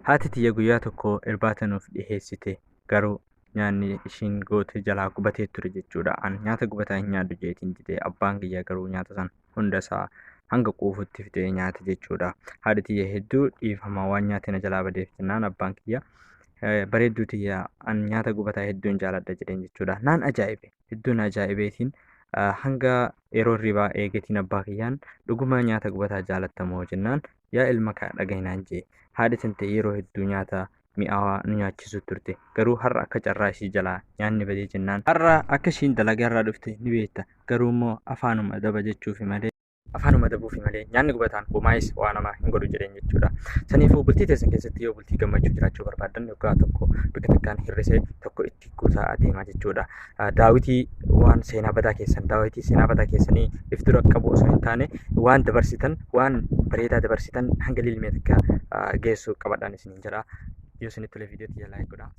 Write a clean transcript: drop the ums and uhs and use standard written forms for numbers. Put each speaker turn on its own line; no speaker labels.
Haati tiyya guyyaa tokko irbaata nuuf dhiheessite. Garuu nyaanni ishiin goote jalaa gubatee ture jechuudha. Ani nyaata gubataa hin nyaadhu jeetiin jedhee abbaan kiyya garuu nyaata sana hundasaa hanga quufutti fidee nyaate jechuudha. Haadhi tiyya hedduu dhiifama waan nyaate na jalaa badeef jennaan abbaan kiyya bareedduu tiyya ani nyaata gubataa hedduun jaaladha jedheen jechuudha. Naan ajaa'ibe hedduun ajaa'ibeetiin hanga yeroo hirribaa eegetiin abbaa kiyyaan dhuguma nyaata gubataa jaalattamoo jennaan yaa ilma kaa dhagahinaan jee haadhi tante yeroo hedduu nyaata mi'aawaa nu nyaachisu turte garuu har'a akka carraa ishii jalaa nyaanni badee jennaan har'a akka ishiin dalagaa irraa dhufte ni beekta garuu immoo afaanuma dabuufi malee nyaanni gubataan homaayis waa namaa hin godhu jedheen jechuudha. Saniifuu bultii teessan keessatti yoo bultii gammachuu jiraachuu barbaadan yookaan tokko bifa takkaan hirrisee tokko itti guutaa adeemaa jechuudha. Daawitii waan seenaa badaa keessanii if dura qabu osoo hin taane waan dabarsitan waan bareedaa dabarsitan hanga lilmee takka geessu qabadhaan isiniin jedha. Yoo isinitti tolee viidiyoo tiyya laayik godhaa.